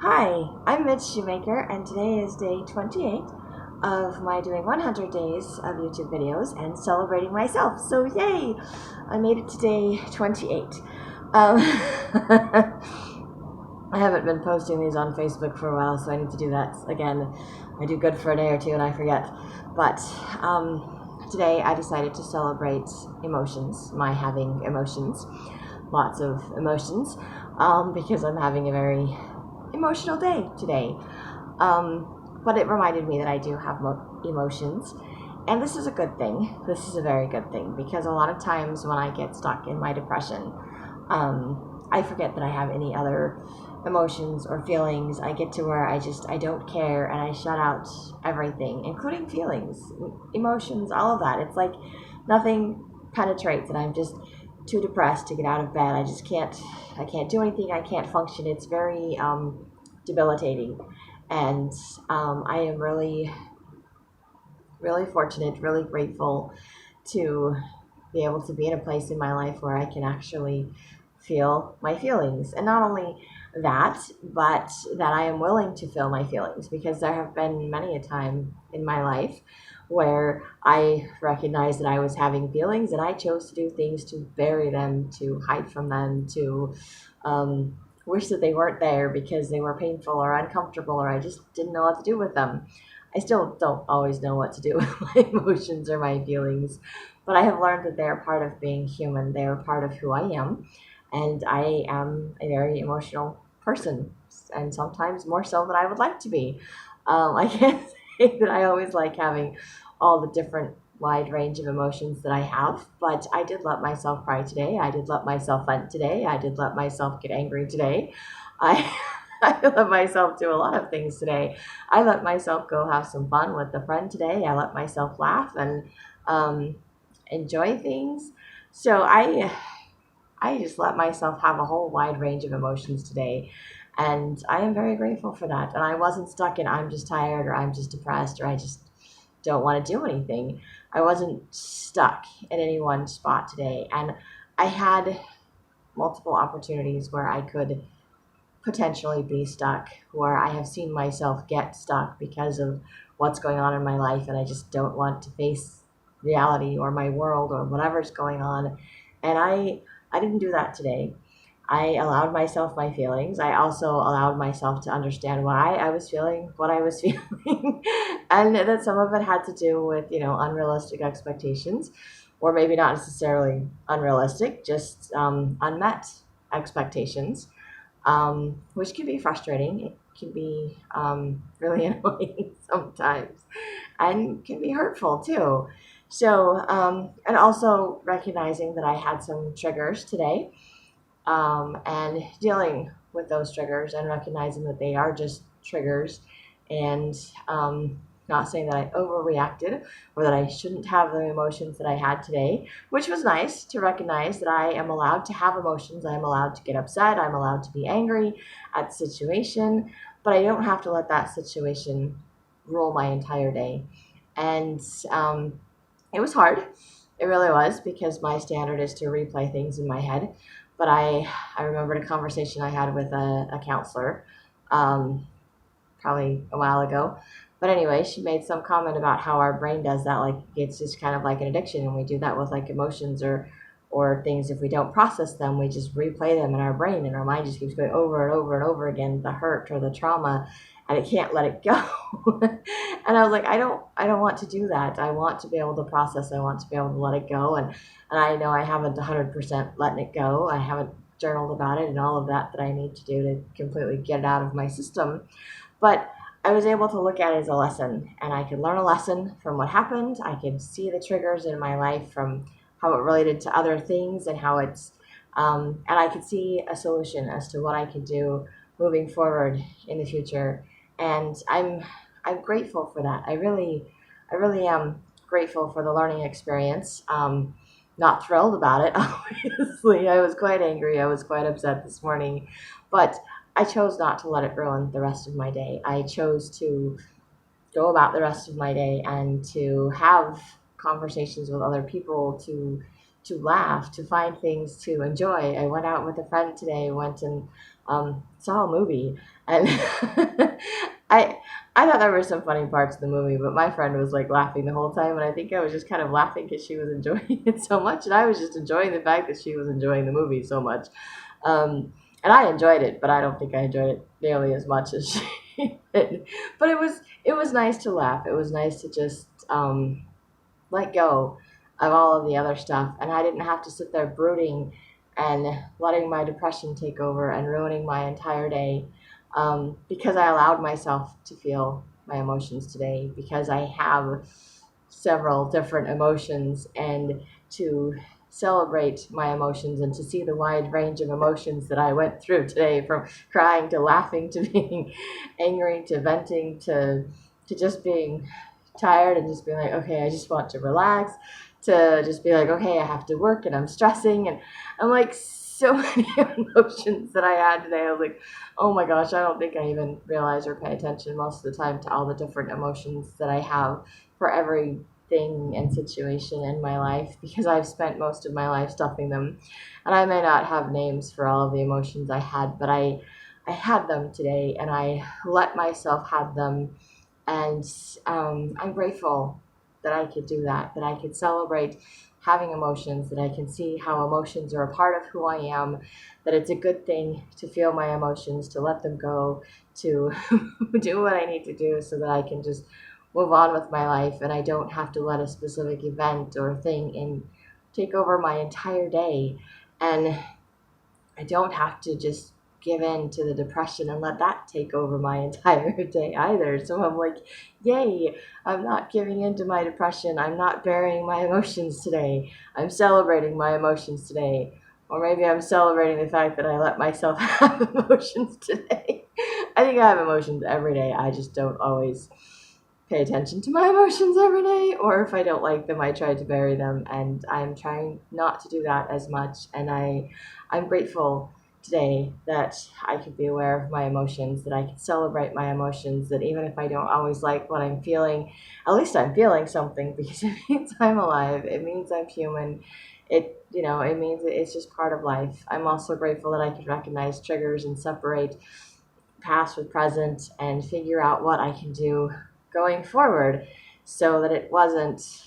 Hi, I'm Mitch Shoemaker, and today is day 28 of my doing 100 days of YouTube videos and celebrating myself. So yay! I made it to day 28. I haven't been posting these on Facebook for a while, so I need to do that again. I do good for a day or two and I forget. But today I decided to celebrate emotions, my having emotions, lots of emotions, because I'm having a very emotional day today. But it reminded me that I do have emotions, and this is a good thing. This is a very good thing, because a lot of times when I get stuck in my depression, I forget that I have any other emotions or feelings. I get to where I don't care, and I shut out everything, including feelings, emotions, all of that. It's like nothing penetrates, and I'm just too depressed to get out of bed. I can't do anything. I can't function. It's very debilitating. And I am really, really fortunate, really grateful to be able to be in a place in my life where I can actually feel my feelings. And not only that, but that I am willing to feel my feelings, because there have been many a time in my life where I recognized that I was having feelings and I chose to do things to bury them, to hide from them, to wish that they weren't there because they were painful or uncomfortable, or I just didn't know what to do with them. I still don't always know what to do with my emotions or my feelings, but I have learned that they are part of being human. They are part of who I am, and I am a very emotional person, and sometimes more so than I would like to be. I can't say that I always like having all the different wide range of emotions that I have, but I did let myself cry today. I did let myself vent today. I did let myself get angry today. I I let myself do a lot of things today. I let myself go have some fun with a friend today. I let myself laugh and um, enjoy things. So I just let myself have a whole wide range of emotions today. And I am very grateful for that. And I wasn't stuck in I'm just tired, or I'm just depressed, or I just don't want to do anything. I wasn't stuck in any one spot today. And I had multiple opportunities where I could potentially be stuck, where I have seen myself get stuck because of what's going on in my life, and I just don't want to face reality or my world or whatever's going on. And I didn't do that today. I allowed myself my feelings. I also allowed myself to understand why I was feeling what I was feeling, and that some of it had to do with, unrealistic expectations, or maybe not necessarily unrealistic, just unmet expectations, which can be frustrating. It can be really annoying sometimes, and can be hurtful too. So, and also recognizing that I had some triggers today, and dealing with those triggers and recognizing that they are just triggers, and not saying that I overreacted or that I shouldn't have the emotions that I had today, which was nice to recognize that I am allowed to have emotions. I am allowed to get upset. I'm allowed to be angry at the situation, but I don't have to let that situation rule my entire day. And it was hard. It really was, because my standard is to replay things in my head. But I remembered a conversation I had with a counselor, um, probably a while ago. But anyway, she made some comment about how our brain does that. Like, it's just kind of like an addiction, and we do that with like emotions or things. If we don't process them, we just replay them in our brain, and our mind just keeps going over and over and over again, the hurt or the trauma, and it can't let it go. And I was like, I don't want to do that. I want to be able to process. I want to be able to let it go. And I know I haven't 100% letting it go. I haven't journaled about it and all of that I need to do to completely get it out of my system. But I was able to look at it as a lesson, and I could learn a lesson from what happened. I could see the triggers in my life from how it related to other things, and how and I could see a solution as to what I could do moving forward in the future. And I'm grateful for that. I really am grateful for the learning experience. Not thrilled about it, obviously. I was quite angry. I was quite upset this morning, but I chose not to let it ruin the rest of my day. I chose to go about the rest of my day and to have conversations with other people, to to laugh, to find things to enjoy. I went out with a friend today, went and saw a movie, and I I thought there were some funny parts of the movie, but my friend was like laughing the whole time, and I think I was just kind of laughing because she was enjoying it so much, and I was just enjoying the fact that she was enjoying the movie so much. And I enjoyed it, but I don't think I enjoyed it nearly as much as she did. But it was nice to laugh. It was nice to just let go of all of the other stuff, and I didn't have to sit there brooding and letting my depression take over and ruining my entire day, because I allowed myself to feel my emotions today, because I have several different emotions, and to celebrate my emotions and to see the wide range of emotions that I went through today, from crying to laughing to being angry to venting to just being tired and just being like, okay, I just want to relax, to just be like, okay, I have to work and I'm stressing, and I'm like, so many emotions that I had today. I was like, oh my gosh, I don't think I even realize or pay attention most of the time to all the different emotions that I have for every thing and situation in my life, because I've spent most of my life stuffing them. And I may not have names for all of the emotions I had, but I had them today, and I let myself have them. And I'm grateful that I could do that, that I could celebrate having emotions, that I can see how emotions are a part of who I am, that it's a good thing to feel my emotions, to let them go, to do what I need to do so that I can just move on with my life, and I don't have to let a specific event or thing take over my entire day. And I don't have to just give in to the depression and let that take over my entire day either. So I'm like, yay, I'm not giving in to my depression. I'm not burying my emotions today. I'm celebrating my emotions today. Or maybe I'm celebrating the fact that I let myself have emotions today. I think I have emotions every day. I just don't always pay attention to my emotions every day, or if I don't like them, I try to bury them, and I'm trying not to do that as much. And I'm grateful today that I could be aware of my emotions, that I can celebrate my emotions, that even if I don't always like what I'm feeling, at least I'm feeling something, because it means I'm alive, it means I'm human. It means it's just part of life. I'm also grateful that I can recognize triggers and separate past with present and figure out what I can do going forward, so that it wasn't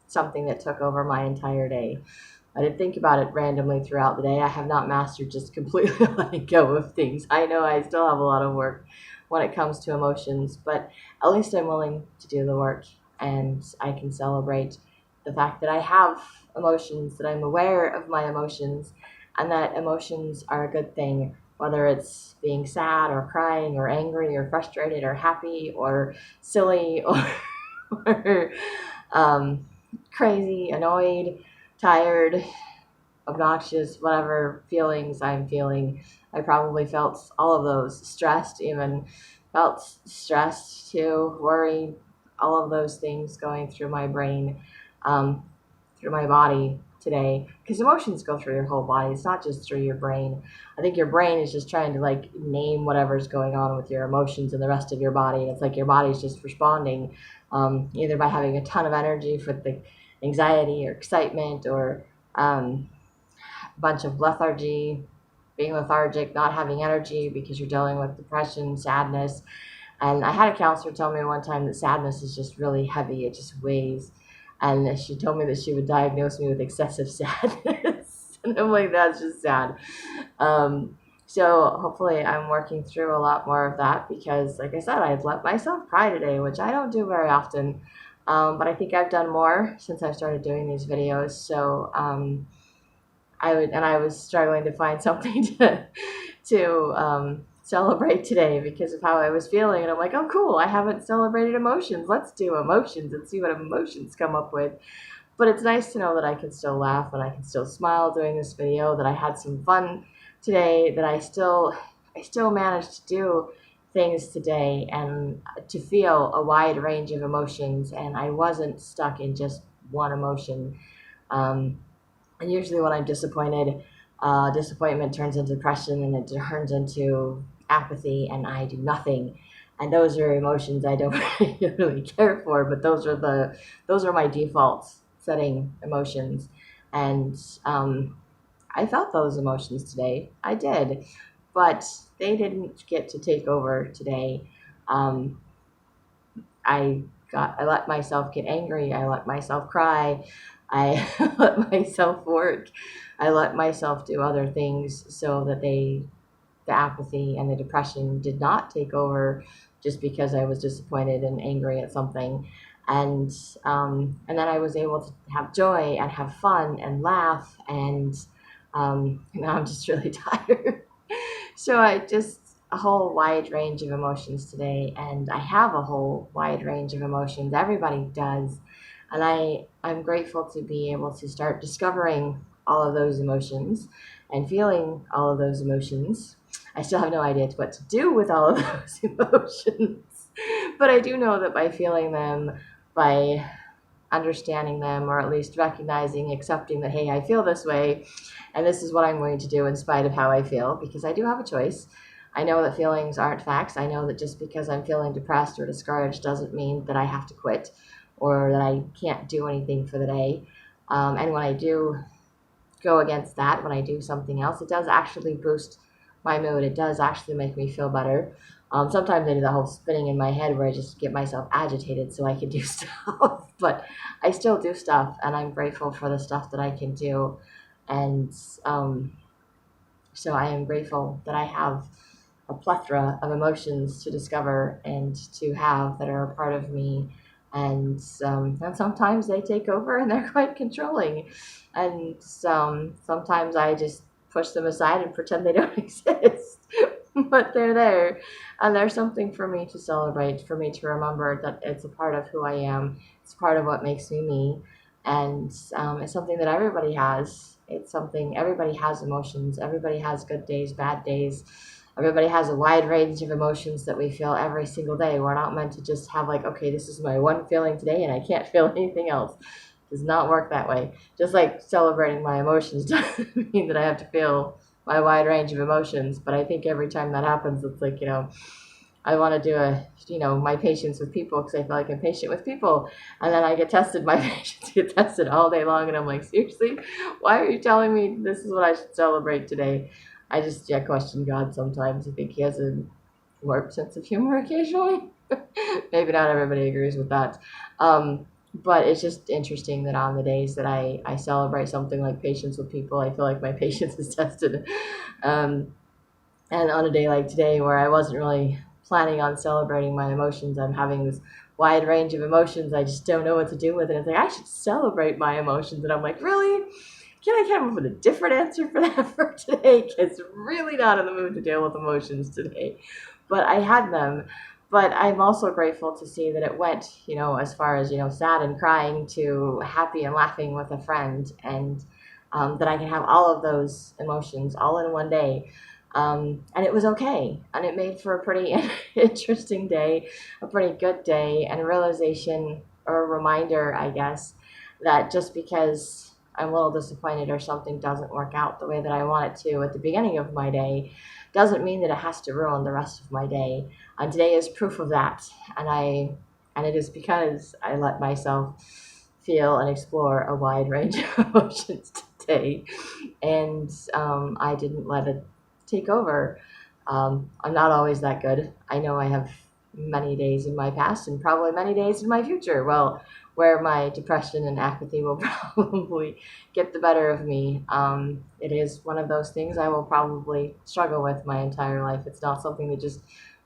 something that took over my entire day. I didn't think about it randomly throughout the day. I have not mastered just completely letting go of things. I know I still have a lot of work when it comes to emotions, but at least I'm willing to do the work, and I can celebrate the fact that I have emotions, that I'm aware of my emotions, and that emotions are a good thing, whether it's being sad or crying or angry or frustrated or happy or silly or um, crazy, annoyed, tired, obnoxious, whatever feelings I'm feeling. I probably felt all of those. Stressed, even felt stressed too, worried, all of those things going through my brain, um, through my body today. Because emotions go through your whole body. It's not just through your brain. I think your brain is just trying to like name whatever's going on with your emotions and the rest of your body. And it's like your body's just responding, either by having a ton of energy for the anxiety or excitement, or bunch of lethargy, being lethargic, not having energy because you're dealing with depression, sadness. And I had a counselor tell me one time that sadness is just really heavy, it just weighs. And she told me that she would diagnose me with excessive sadness. And I'm like, that's just sad. So hopefully I'm working through a lot more of that, because, like I said, I've let myself cry today, which I don't do very often. But I think I've done more since I started doing these videos. So I was struggling to find something to celebrate today because of how I was feeling, and I'm like, oh cool, I haven't celebrated emotions. Let's do emotions and see what emotions come up with. But it's nice to know that I can still laugh and I can still smile doing this video, that I had some fun today, that I still managed to do things today and to feel a wide range of emotions, and I wasn't stuck in just one emotion. Um, and usually when I'm disappointed, disappointment turns into depression, and it turns into apathy, and I do nothing. And those are emotions I don't really care for, but those are my default setting emotions. And I felt those emotions today. I did, but they didn't get to take over today. Um, I let myself get angry. I let myself cry. I let myself work. I let myself do other things so that the apathy and the depression did not take over just because I was disappointed and angry at something. And then I was able to have joy and have fun and laugh. And now I'm just really tired. So I just a whole wide range of emotions today, and I have a whole wide range of emotions. Everybody does, and I'm grateful to be able to start discovering all of those emotions and feeling all of those emotions. I still have no idea what to do with all of those emotions, but I do know that by feeling them, by understanding them, or at least recognizing, accepting that, hey, I feel this way, and this is what I'm going to do in spite of how I feel, because I do have a choice. I know that feelings aren't facts. I know that just because I'm feeling depressed or discouraged doesn't mean that I have to quit or that I can't do anything for the day. And when I do go against that, when I do something else, it does actually boost my mood. It does actually make me feel better. Sometimes I do the whole spinning in my head where I just get myself agitated so I can do stuff, but I still do stuff, and I'm grateful for the stuff that I can do. And so I am grateful that I have a plethora of emotions to discover and to have that are a part of me. And sometimes they take over and they're quite controlling. And sometimes I just push them aside and pretend they don't exist. But they're there. And there's something for me to celebrate, for me to remember that it's a part of who I am. It's part of what makes me me. And it's something that everybody has. It's something everybody has emotions. Everybody has good days, bad days. Everybody has a wide range of emotions that we feel every single day. We're not meant to just have like, okay, this is my one feeling today and I can't feel anything else. It does not work that way. Just like celebrating my emotions doesn't mean that I have to feel my wide range of emotions. But I think every time that happens, it's like, I want to do my patience with people because I feel like I'm patient with people. And then I get tested, my patience get tested all day long. And I'm like, seriously, why are you telling me this is what I should celebrate today? I just, question God sometimes. I think he has a warped sense of humor occasionally. Maybe not everybody agrees with that. But it's just interesting that on the days that I celebrate something like patience with people, I feel like my patience is tested. Um, and on a day like today, where I wasn't really planning on celebrating my emotions, I'm having this wide range of emotions. I just don't know what to do with it. It's like, I should celebrate my emotions. And I'm like, really? Can I come up with a different answer for that for today? Because really not in the mood to deal with emotions today. But I had them. But I'm also grateful to see that it went, as far as, sad and crying to happy and laughing with a friend. And that I can have all of those emotions all in one day. And it was okay. And it made for a pretty interesting day, a pretty good day, and a realization or a reminder, I guess, that just because I'm a little disappointed or something doesn't work out the way that I want it to at the beginning of my day doesn't mean that it has to ruin the rest of my day. And today is proof of that. And it is because I let myself feel and explore a wide range of emotions today. And I didn't let it take over. I'm not always that good. I know I have many days in my past and probably many days in my future. Well, where my depression and apathy will probably get the better of me. It is one of those things I will probably struggle with my entire life. It's not something that just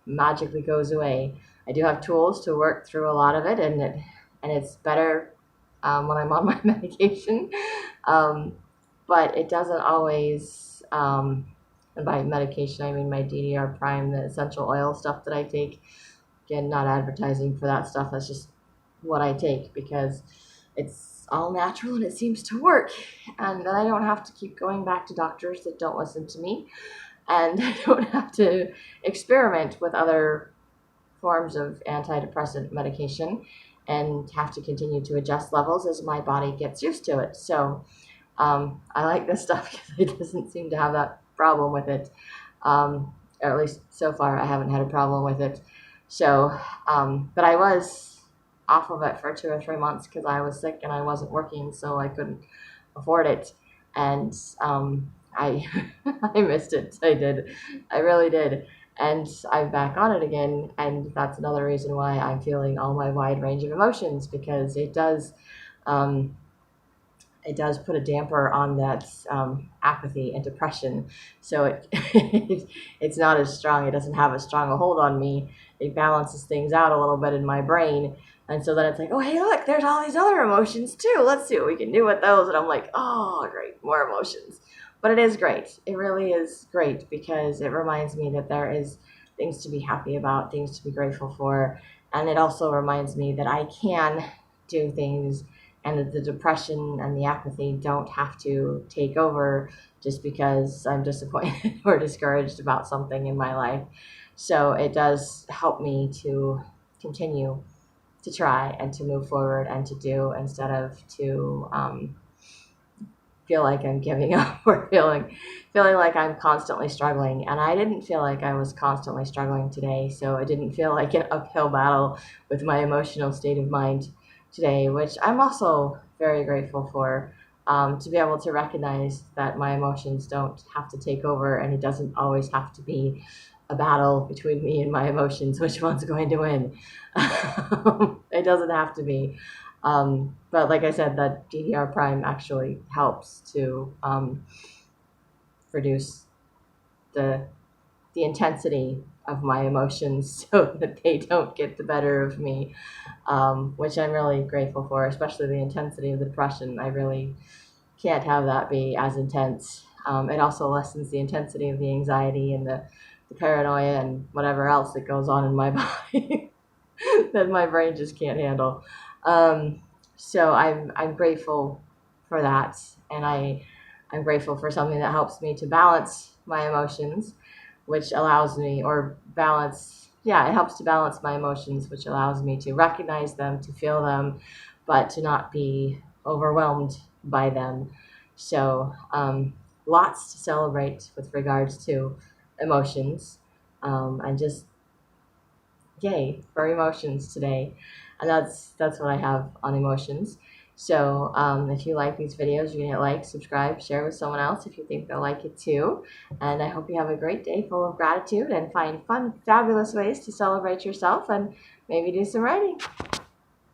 magically goes away. I do have tools to work through a lot of it, and it's better when I'm on my medication. Um, but it doesn't always. And by medication, I mean my DDR Prime, the essential oil stuff that I take. Again, not advertising for that stuff. That's just what I take because it's all natural and it seems to work. And then I don't have to keep going back to doctors that don't listen to me. And I don't have to experiment with other forms of antidepressant medication and have to continue to adjust levels as my body gets used to it. So I like this stuff because it doesn't seem to have that problem with it. Or at least so far, I haven't had a problem with it. So, but I was off of it for 2 or 3 months because I was sick and I wasn't working, so I couldn't afford it. And I I missed it. I did. I really did. And I'm back on it again. And that's another reason why I'm feeling all my wide range of emotions, because um, it does put a damper on that apathy and depression. So it's not as strong. It doesn't have as strong a hold on me. It balances things out a little bit in my brain. And so then it's like, oh, hey, look, there's all these other emotions too. Let's see what we can do with those. And I'm like, oh, great, more emotions. But it is great. It really is great, because it reminds me that there is things to be happy about, things to be grateful for. And it also reminds me that I can do things, and that the depression and the apathy don't have to take over just because I'm disappointed or discouraged about something in my life. So it does help me to continue to try and to move forward and to do, instead of to feel like I'm giving up, or feeling like I'm constantly struggling. And I didn't feel like I was constantly struggling today, so it didn't feel like an uphill battle with my emotional state of mind today, which I'm also very grateful for. To be able to recognize that my emotions don't have to take over, and it doesn't always have to be a battle between me and my emotions, which one's going to win. It doesn't have to be. But like I said, that DDR prime actually helps to reduce the intensity of my emotions, so that they don't get the better of me, which I'm really grateful for, especially the intensity of the depression. I really can't have that be as intense. It also lessens the intensity of the anxiety and the paranoia and whatever else that goes on in my body that my brain just can't handle. Um, so I'm grateful for that, and I'm grateful for something that helps me to balance my emotions, which allows me, or balance, yeah, it helps to balance my emotions, which allows me to recognize them, to feel them, but to not be overwhelmed by them. So lots to celebrate with regards to emotions, and just yay for emotions today. And that's what I have on emotions. So if you like these videos, you can hit like, subscribe, share with someone else if you think they'll like it too. And I hope you have a great day full of gratitude, and find fun, fabulous ways to celebrate yourself, and maybe do some writing.